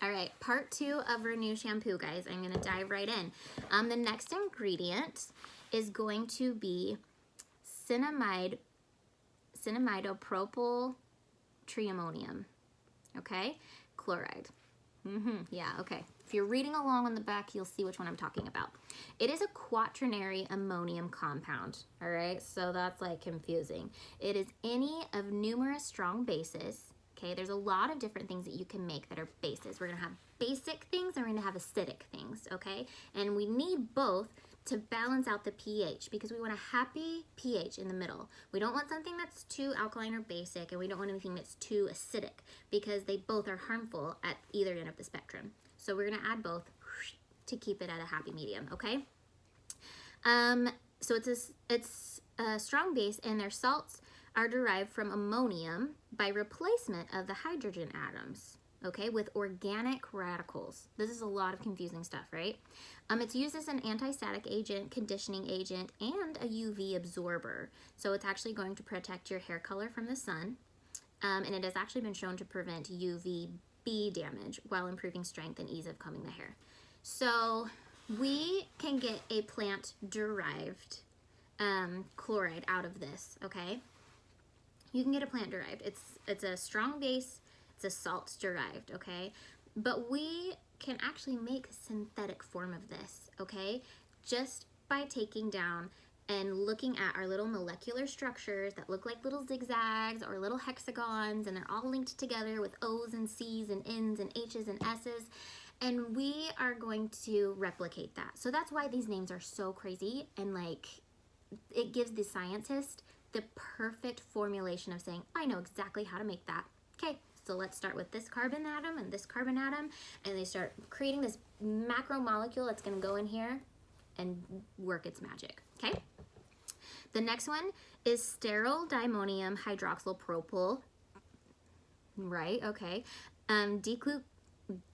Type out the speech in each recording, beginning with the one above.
All right, part 2 of Renew Shampoo, guys. I'm gonna dive right in. The next ingredient is going to be cinnamidopropyl triammonium, okay? Chloride. Yeah, okay. If you're reading along on the back, you'll see which one I'm talking about. It is a quaternary ammonium compound, all right? So that's like confusing. It is any of numerous strong bases. Okay, there's a lot of different things that you can make that are bases. We're gonna have basic things and we're gonna have acidic things, okay? And we need both to balance out the pH because we want a happy pH in the middle. We don't want something that's too alkaline or basic, and we don't want anything that's too acidic because they both are harmful at either end of the spectrum. So we're gonna add both to keep it at a happy medium, okay? So it's a strong base, and their salts are derived from ammonium by replacement of the hydrogen atoms, okay, with organic radicals. This is a lot of confusing stuff, right? It's used as an anti-static agent, conditioning agent, and a UV absorber. So it's actually going to protect your hair color from the sun, and it has actually been shown to prevent UVB damage while improving strength and ease of combing the hair. So we can get a plant-derived chloride out of this, okay? You can get a plant derived. It's a strong base, it's a salt derived, okay? But we can actually make a synthetic form of this, okay? Just by taking down and looking at our little molecular structures that look like little zigzags or little hexagons, and they're all linked together with O's and C's and N's and H's and S's. And we are going to replicate that. So that's why these names are so crazy, and like it gives the scientist the perfect formulation of saying, I know exactly how to make that. Okay, so let's start with this carbon atom and this carbon atom, and they start creating this macromolecule that's gonna go in here and work its magic, okay? The next one is sterile diammonium hydroxyl propyl, right, okay. Decyl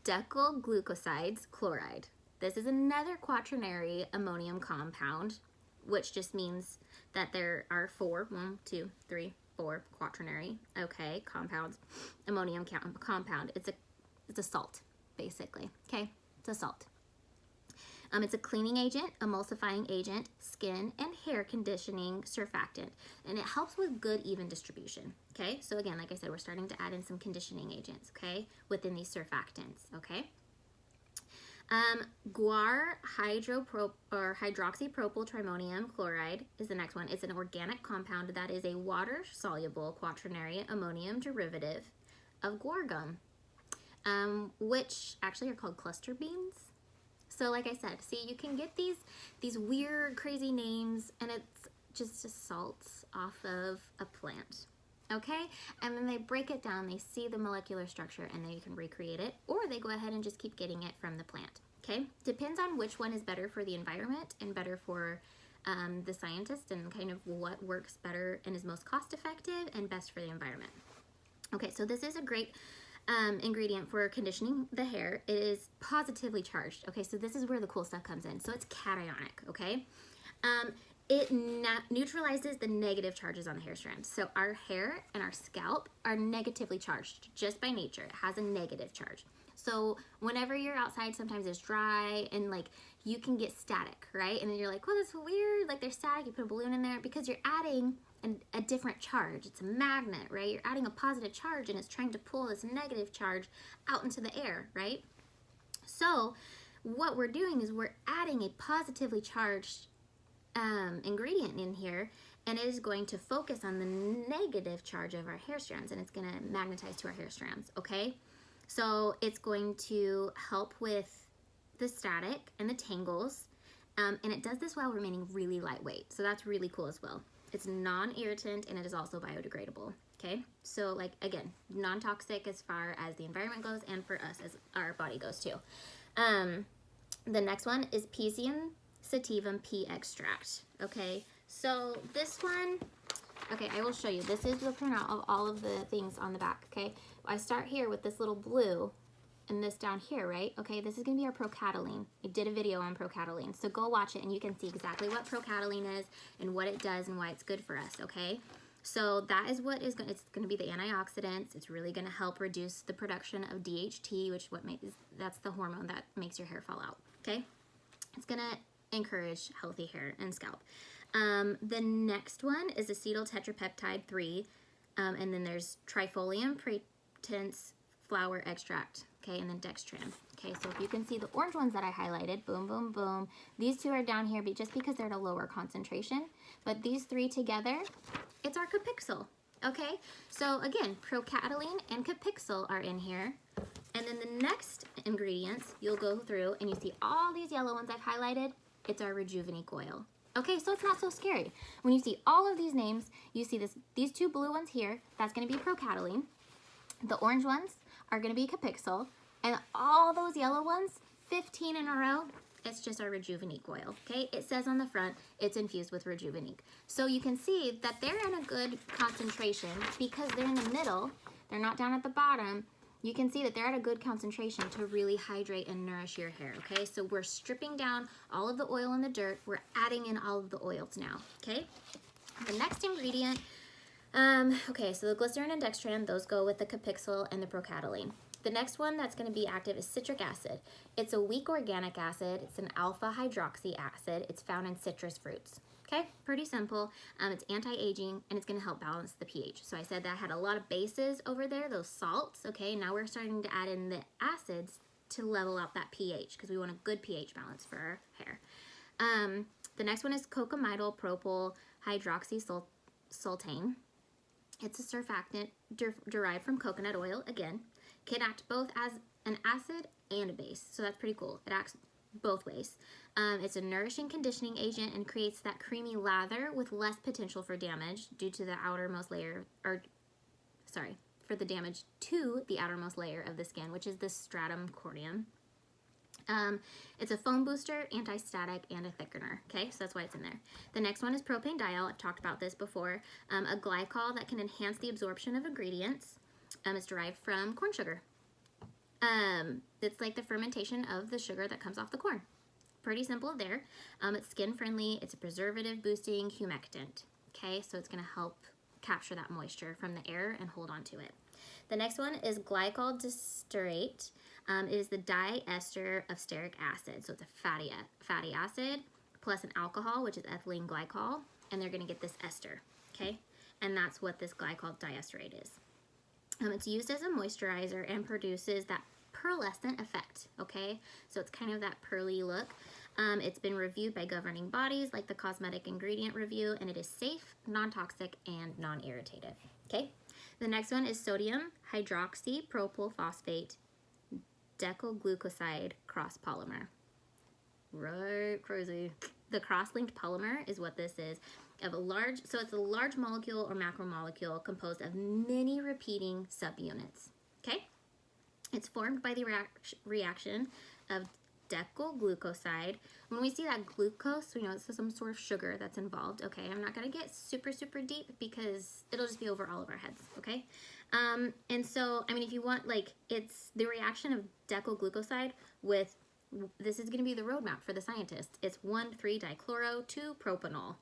glucosides chloride. This is another quaternary ammonium compound, which just means that there are four quaternary, okay, compounds. Ammonium compound. It's a salt, basically. Okay, it's a salt. It's a cleaning agent, emulsifying agent, skin and hair conditioning surfactant, and it helps with good even distribution. Okay, so again, like I said, we're starting to add in some conditioning agents, okay, within these surfactants. Okay. Guar hydroxypropyl triammonium chloride is the next one. It's an organic compound that is a water-soluble quaternary ammonium derivative of guar gum, which actually are called cluster beans. So like I said, see, you can get these weird, crazy names, and it's just a salt off of a plant. Okay, and then they break it down, they see the molecular structure, and then you can recreate it, or they go ahead and just keep getting it from the plant. Okay, depends on which one is better for the environment and better for the scientist, and kind of what works better and is most cost effective and best for the environment. Okay, so this is a great ingredient for conditioning the hair. It is positively charged. Okay, so this is where the cool stuff comes in. So it's cationic, okay? It neutralizes the negative charges on the hair strands. So our hair and our scalp are negatively charged just by nature. It has a negative charge. So whenever you're outside, sometimes it's dry and like you can get static, right? And then you're like, well, that's weird. Like there's static, you put a balloon in there because you're adding a different charge. It's a magnet, right? You're adding a positive charge and it's trying to pull this negative charge out into the air, right? So what we're doing is we're adding a positively charged ingredient in here, and it is going to focus on the negative charge of our hair strands, and it's going to magnetize to our hair strands, okay? So it's going to help with the static and the tangles, and it does this while remaining really lightweight, so that's really cool as well. It's non-irritant, and it is also biodegradable, okay? So like, again, non-toxic as far as the environment goes and for us as our body goes too. The next one is Piscium sativum pea extract, okay? So this one, okay, I will show you. This is the printout of all of the things on the back, okay? I start here with this little blue and this down here, right? Okay, this is gonna be our procataline. I did a video on procataline, so go watch it and you can see exactly what procataline is and what it does and why it's good for us, okay? So that is what is going. It's going to be the antioxidants. It's really going to help reduce the production of DHT, which that's the hormone that makes your hair fall out. Okay, it's going to encourage healthy hair and scalp. The next one is acetyl tetrapeptide 3, and then there's trifolium pratense flower extract. Okay, and then dextran. Okay, so if you can see the orange ones that I highlighted, boom, boom, boom. These two are down here just because they're at a lower concentration. But these three together, it's our Capixyl. Okay, so again, procataline and Capixyl are in here. And then the next ingredients, you'll go through and you see all these yellow ones I've highlighted. It's our Rejuvenique oil. Okay, so it's not so scary. When you see all of these names, you see these two blue ones here, that's gonna be procataline. The orange ones are gonna be Capixyl. And all those yellow ones, 15 in a row, it's just our Rejuvenique oil, okay? It says on the front, it's infused with Rejuvenique. So you can see that they're in a good concentration because they're in the middle, they're not down at the bottom. You can see that they're at a good concentration to really hydrate and nourish your hair, okay? So we're stripping down all of the oil in the dirt, we're adding in all of the oils now, okay? The next ingredient, okay, so the glycerin and dextran, those go with the Capixyl and the procataline. The next one that's going to be active is citric acid. It's a weak organic acid. It's an alpha hydroxy acid. It's found in citrus fruits. Okay, pretty simple. It's anti-aging and it's going to help balance the pH. So I said that had a lot of bases over there, those salts. Okay, now we're starting to add in the acids to level out that pH because we want a good pH balance for our hair. The next one is cocamidal propyl hydroxysultane. It's a surfactant derived from coconut oil, again. Can act both as an acid and a base, so that's pretty cool. It acts both ways. It's a nourishing conditioning agent and creates that creamy lather with less potential for damage due to the outermost layer, for the damage to the outermost layer of the skin, which is the stratum corneum. It's a foam booster, anti-static, and a thickener. Okay, so that's why it's in there. The next one is propane diol. I've talked about this before. A glycol that can enhance the absorption of ingredients. It's derived from corn sugar. It's like the fermentation of the sugar that comes off the corn. Pretty simple there. It's skin friendly. It's a preservative boosting humectant. Okay, so it's going to help capture that moisture from the air and hold on to it. The next one is glycol distearate. It is the diester of stearic acid. So it's a fatty acid plus an alcohol, which is ethylene glycol, and they're going to get this ester. Okay, and that's what this glycol diesterate is. It's used as a moisturizer and produces that pearlescent effect, okay? So it's kind of that pearly look. It's been reviewed by governing bodies like the Cosmetic Ingredient Review, and it is safe, non-toxic, and non-irritative, okay? The next one is sodium hydroxypropyl phosphate decoglucoside cross polymer. Right, crazy. The cross-linked polymer is what this is. It's a large molecule or macromolecule composed of many repeating subunits. Okay? It's formed by the reaction of decoglucoside. When we see that glucose, we know it's some sort of sugar that's involved. Okay, I'm not gonna get super deep because it'll just be over all of our heads. Okay, and so I mean, if you want, it's the reaction of decoglucoside with this is gonna be the roadmap for the scientists. It's 1,3-dichloro-2-propanol.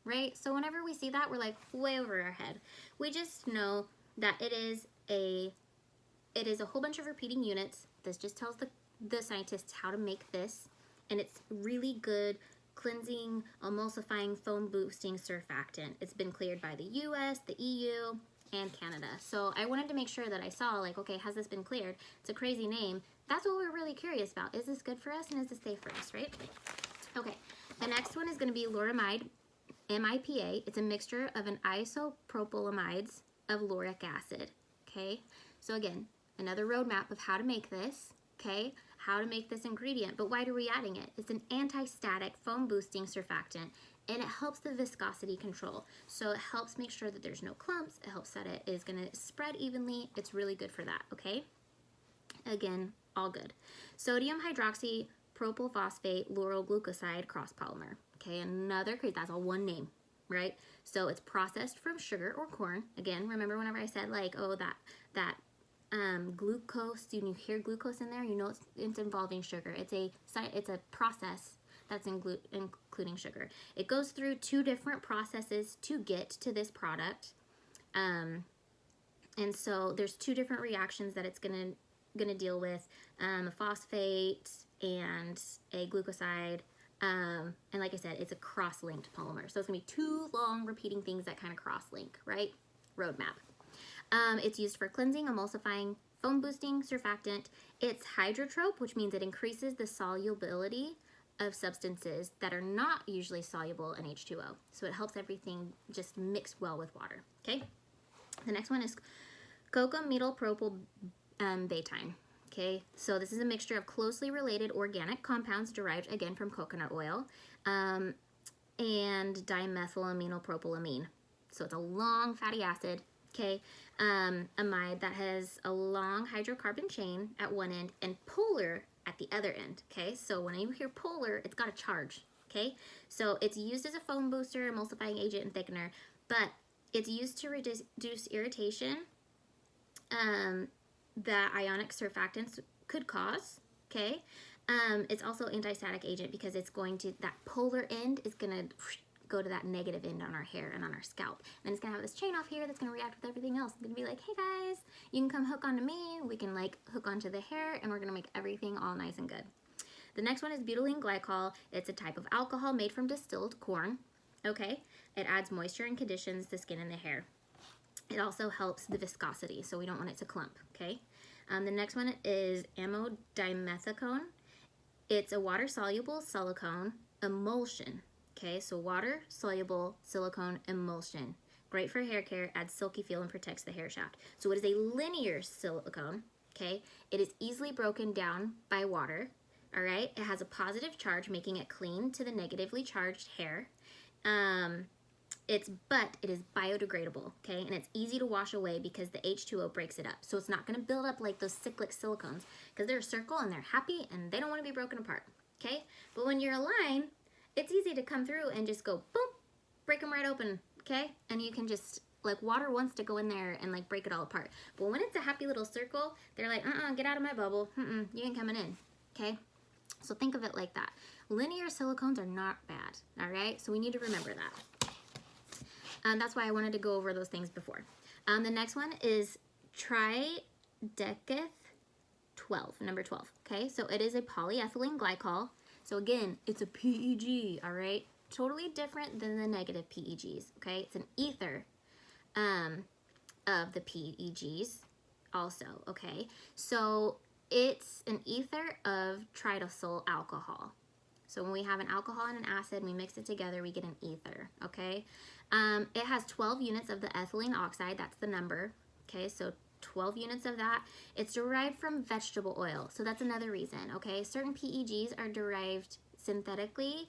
Right? So whenever we see that, we're like way over our head. We just know that it is a whole bunch of repeating units. This just tells the scientists how to make this, and it's really good cleansing, emulsifying, foam boosting surfactant. It's been cleared by the US, the EU, and Canada. So I wanted to make sure that I saw, okay, has this been cleared? It's a crazy name. That's what we're really curious about. Is this good for us, and is this safe for us, right? Okay, the next one is going to be lauramide. MIPA, it's a mixture of an isopropylamides of lauric acid, okay? So again, another roadmap of how to make this, okay? How to make this ingredient, but why are we adding it? It's an anti-static foam boosting surfactant, and it helps the viscosity control. So it helps make sure that there's no clumps. It helps that it is gonna spread evenly. It's really good for that, okay? Again, all good. Sodium hydroxypropyl phosphate lauryl glucoside cross polymer. Okay, another, that's all one name, right? So it's processed from sugar or corn. Again, remember whenever I said that glucose, when you hear glucose in there, you know it's involving sugar. It's a process that's including sugar. It goes through 2 different processes to get to this product. And so there's two different reactions that it's gonna deal with, a phosphate and a glucoside. And like I said, it's a cross-linked polymer. So it's gonna be two long repeating things that kind of cross-link, right? Roadmap. It's used for cleansing, emulsifying, foam boosting, surfactant. It's hydrotrope, which means it increases the solubility of substances that are not usually soluble in H2O. So it helps everything just mix well with water, okay? The next one is cocomethyl betine. Okay, so this is a mixture of closely related organic compounds derived again from coconut oil, and dimethylaminopropilamine. So it's a long fatty acid, okay, amide that has a long hydrocarbon chain at one end and polar at the other end, okay? So when you hear polar, it's got a charge, okay? So it's used as a foam booster, emulsifying agent, and thickener, but it's used to reduce irritation that ionic surfactants could cause, okay? It's also anti-static agent because it's going to, that polar end is going to go to that negative end on our hair and on our scalp. And it's going to have this chain off here that's going to react with everything else. It's going to be like, hey guys, you can come hook onto me. We can like hook onto the hair and we're going to make everything all nice and good. The next one is butylene glycol. It's a type of alcohol made from distilled corn, okay? It adds moisture and conditions the skin and the hair. It also helps the viscosity, so we don't want it to clump, okay? The next one is amodimethicone. It's a water-soluble silicone emulsion, okay? So water-soluble silicone emulsion. Great for hair care, adds silky feel, and protects the hair shaft. So it is a linear silicone, okay? It is easily broken down by water, all right? It has a positive charge, making it clean to the negatively charged hair. But it is biodegradable, okay? And it's easy to wash away because the H2O breaks it up. So it's not gonna build up like those cyclic silicones because they're a circle and they're happy and they don't wanna be broken apart, okay? But when you're a line, it's easy to come through and just go boom, break them right open, okay? And you can just, like water wants to go in there and like break it all apart. But when it's a happy little circle, they're like, get out of my bubble, you ain't coming in, okay? So think of it like that. Linear silicones are not bad, all right? So we need to remember that. That's why I wanted to go over those things before. The next one is trideceth 12, number 12, okay? So it is a polyethylene glycol. So again, it's a PEG, all right? Totally different than the negative PEGs, okay? It's an ether of the PEGs also, okay? So it's an ether of tridosyl alcohol. So when we have an alcohol and an acid and we mix it together, we get an ether, okay? It has 12 units of the ethylene oxide, that's the number, okay? So 12 units of that. It's derived from vegetable oil, so that's another reason, okay? Certain PEGs are derived synthetically,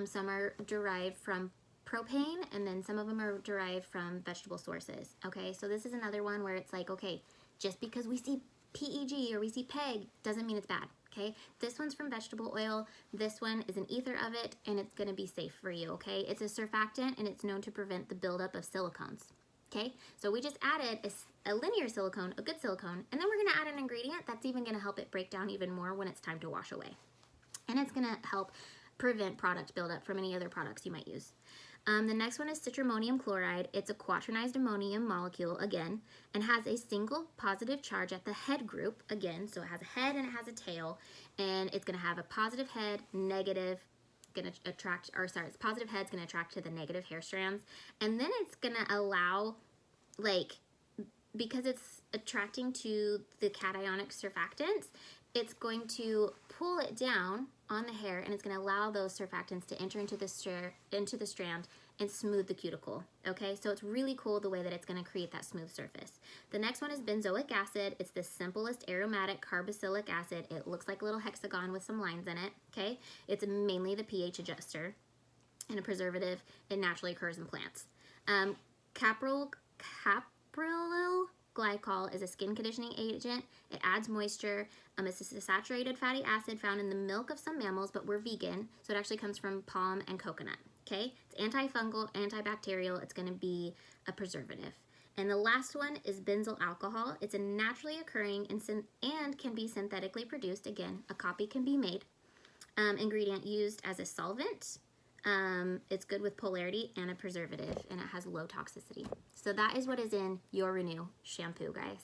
some are derived from propane, and then some of them are derived from vegetable sources, okay? So this is another one where it's like, okay, just because we see PEG or we see PEG doesn't mean it's bad, okay? This one's from vegetable oil, this one is an ether of it, and it's gonna be safe for you, okay? It's a surfactant, and it's known to prevent the buildup of silicones, okay? So we just added a linear silicone, a good silicone, and then we're gonna add an ingredient that's even gonna help it break down even more when it's time to wash away. And it's gonna help prevent product buildup from any other products you might use. The next one is citramonium chloride. It's a quaternized ammonium molecule, again, and has a single positive charge at the head group, again, so it has a head and it has a tail, and it's gonna have a positive head, negative, its positive head's gonna attract to the negative hair strands, and then it's gonna allow, like, because it's attracting to the cationic surfactants, it's going to pull it down on the hair, and it's going to allow those surfactants to enter into the strand and smooth the cuticle, okay? So it's really cool the way that it's going to create that smooth surface. The next one is benzoic acid. It's the simplest aromatic carboxylic acid. It looks like a little hexagon with some lines in it, okay? It's mainly the pH adjuster and a preservative. It naturally occurs in plants. Caprylyl glycol is a skin conditioning agent. It adds moisture. It's a saturated fatty acid found in the milk of some mammals, but we're vegan, so it actually comes from palm and coconut, okay? It's antifungal, antibacterial. It's going to be a preservative. And the last one is benzyl alcohol. It's a naturally occurring and can be synthetically produced. Again, a copy can be made. Ingredient used as a solvent, It's good with polarity and a preservative, and it has low toxicity. So that is what is in your Renew shampoo, guys.